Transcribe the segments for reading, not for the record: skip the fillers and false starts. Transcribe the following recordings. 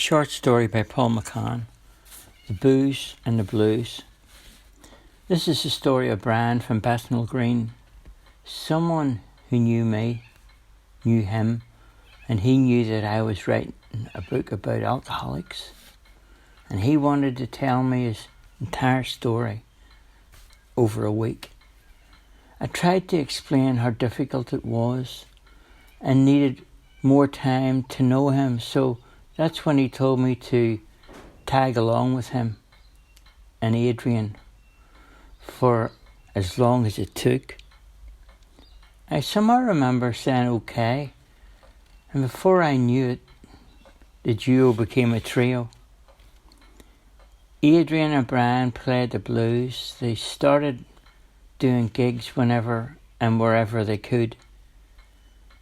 Short story by Paul McCann, The Booze and the Blues. This is the story of Brian from Bethnal Green. Someone who knew me, knew him, and he knew that I was writing a book about alcoholics. And he wanted to tell me his entire story over a week. I tried to explain how difficult it was and needed more time to know him, so that's when he told me to tag along with him and Adrian for as long as it took. I somehow remember saying okay, and before I knew it, the duo became a trio. Adrian and Brian played the blues. They started doing gigs whenever and wherever they could.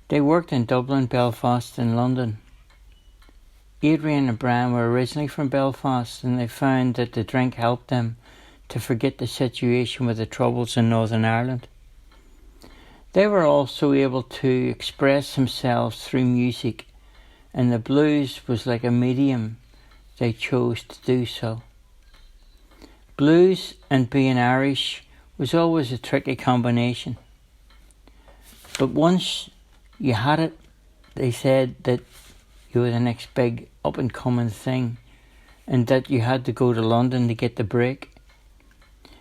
They worked in Dublin, Belfast and London. Adrian and Brian were originally from Belfast, and they found that the drink helped them to forget the situation with the troubles in Northern Ireland. They were also able to express themselves through music, and the blues was like a medium they chose to do so. Blues and being Irish was always a tricky combination. But once you had it, they said that you were the next big up-and-coming thing, and that you had to go to London to get the break.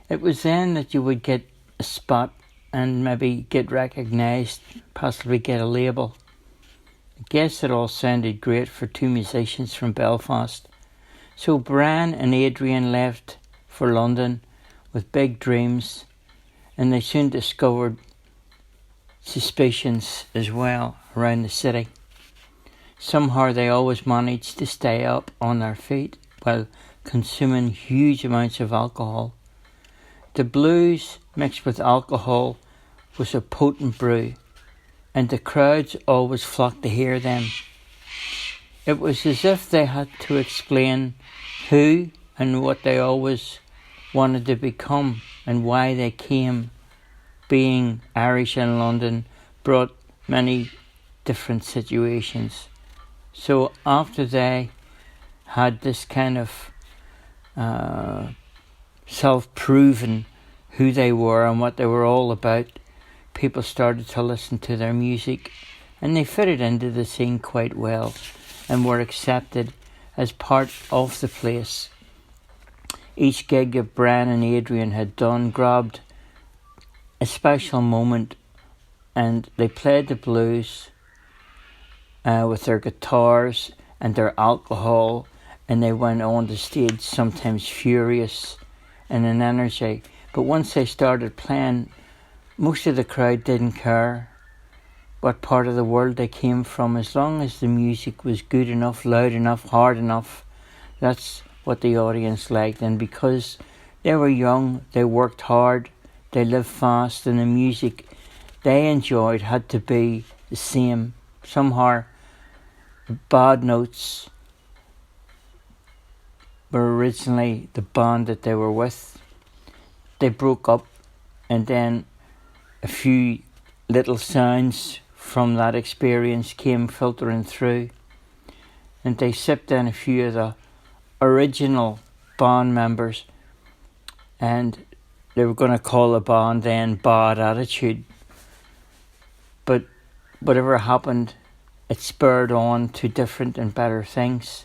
It was then that you would get a spot and maybe get recognised, possibly get a label. I guess it all sounded great for two musicians from Belfast. So Brian and Adrian left for London with big dreams, and they soon discovered suspicions as well around the city. Somehow they always managed to stay up on their feet while consuming huge amounts of alcohol. The blues mixed with alcohol was a potent brew, and the crowds always flocked to hear them. It was as if they had to explain who and what they always wanted to become and why they came. Being Irish in London brought many different situations. So after they had this kind of self-proven who they were and what they were all about, people started to listen to their music, and they fitted into the scene quite well and were accepted as part of the place. Each gig that Brian and Adrian had done grabbed a special moment, and they played the blues with their guitars and their alcohol, and they went on the stage sometimes furious and in energy. But once they started playing, most of the crowd didn't care what part of the world they came from, as long as the music was good enough, loud enough, hard enough. That's what the audience liked. And because they were young, they worked hard, they lived fast, and the music they enjoyed had to be the same. Somehow the Bad Notes were originally the band that they were with. They broke up, and then a few little sounds from that experience came filtering through, and they sipped in a few of the original band members, and they were going to call the band then Bad Attitude. But whatever happened, it spurred on to different and better things.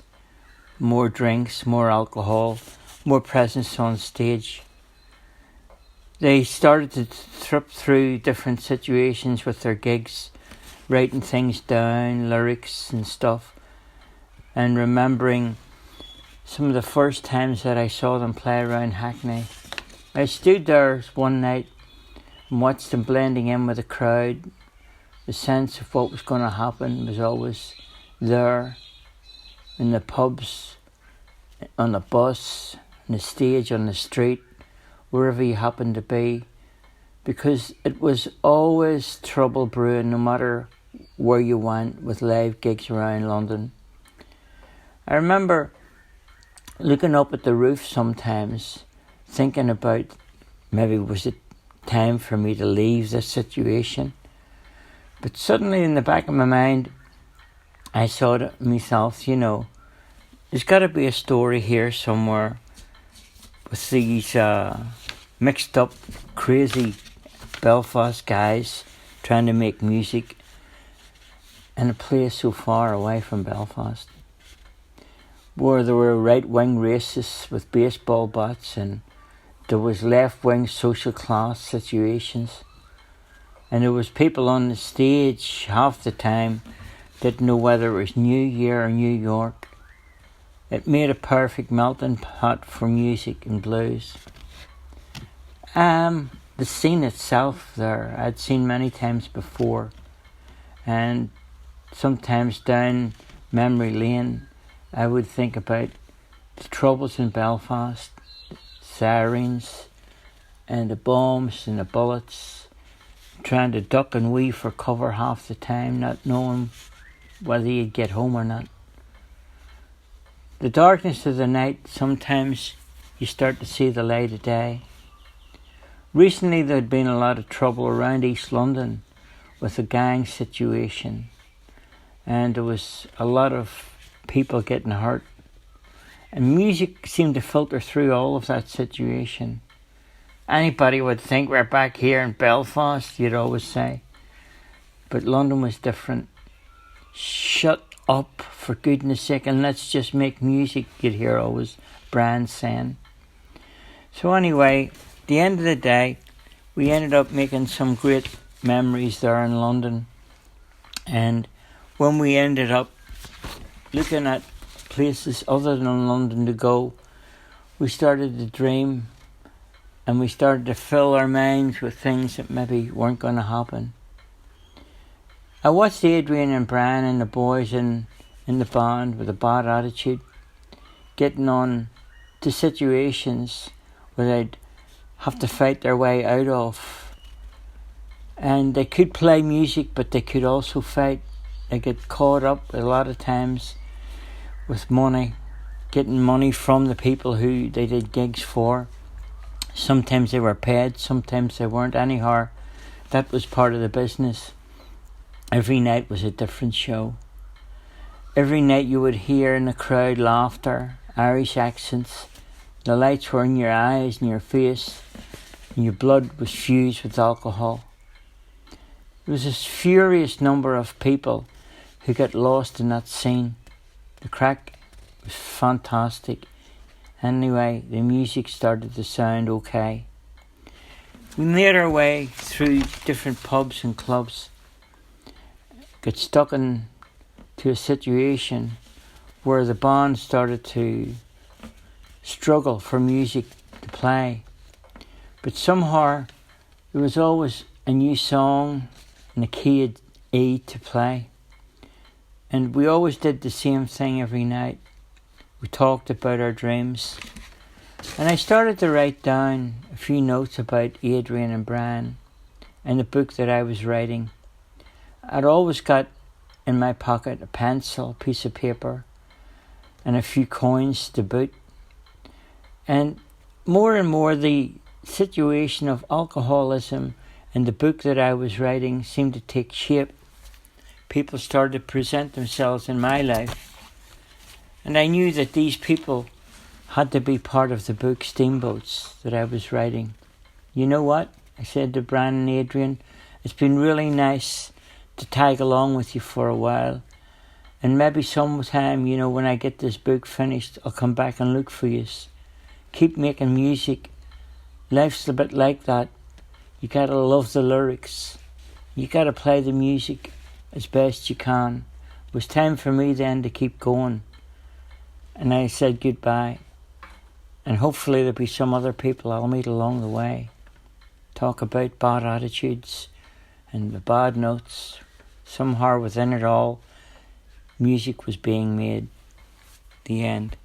More drinks, more alcohol, more presence on stage. They started to trip through different situations with their gigs, writing things down, lyrics and stuff, and remembering some of the first times that I saw them play around Hackney. I stood there one night and watched them blending in with the crowd. The sense of what was going to happen was always there, in the pubs, on the bus, on the stage, on the street, wherever you happened to be, because it was always trouble brewing no matter where you went with live gigs around London. I remember looking up at the roof sometimes, thinking about maybe was it time for me to leave this situation. But suddenly in the back of my mind, I thought to myself, There's got to be a story here somewhere with these mixed up, crazy Belfast guys trying to make music in a place so far away from Belfast, where there were right-wing racists with baseball bats, and there was left-wing social class situations, and there was people on the stage half the time didn't know whether it was New Year or New York. It made a perfect melting pot for music and blues. The scene itself there, I'd seen many times before, and sometimes down memory lane, I would think about the troubles in Belfast, the sirens, and the bombs and the bullets, trying to duck and weave for cover half the time, not knowing whether you'd get home or not. The darkness of the night, sometimes you start to see the light of day. Recently there'd been a lot of trouble around East London with the gang situation, and there was a lot of people getting hurt, and music seemed to filter through all of that situation. Anybody would think we're back here in Belfast, you'd always say, but London was different. Shut up, for goodness sake, and let's just make music, you'd hear always Brian saying. So anyway, at the end of the day, we ended up making some great memories there in London, and when we ended up looking at places other than London to go, we started to dream, and we started to fill our minds with things that maybe weren't going to happen. I watched Adrian and Brian and the boys in the band with a bad attitude getting on to situations where they'd have to fight their way out of. And they could play music, but they could also fight. They get caught up a lot of times with money, getting money from the people who they did gigs for. Sometimes they were paid, sometimes they weren't. Anyhow, that was part of the business. Every night was a different show. Every night you would hear in the crowd laughter, Irish accents. The lights were in your eyes and your face, and your blood was fused with alcohol. There was this furious number of people who got lost in that scene. The crack was fantastic. Anyway, the music started to sound okay. We made our way through different pubs and clubs, got stuck into a situation where the band started to struggle for music to play. But somehow there was always a new song in the key of E to play. And we always did the same thing every night. We talked about our dreams. And I started to write down a few notes about Adrian and Brian and the book that I was writing. I'd always got in my pocket a pencil, a piece of paper, and a few coins to boot. And more the situation of alcoholism and the book that I was writing seemed to take shape. People started to present themselves in my life. And I knew that these people had to be part of the book Steamboats that I was writing. You know what? I said to Brian and Adrian, it's been really nice to tag along with you for a while. And maybe sometime, when I get this book finished, I'll come back and look for you. Keep making music. Life's a bit like that. You gotta love the lyrics. You gotta play the music as best you can. It was time for me then to keep going. And I said goodbye. And hopefully there'll be some other people I'll meet along the way. Talk about bad attitudes and the bad notes. Somehow within it all, music was being made. The end.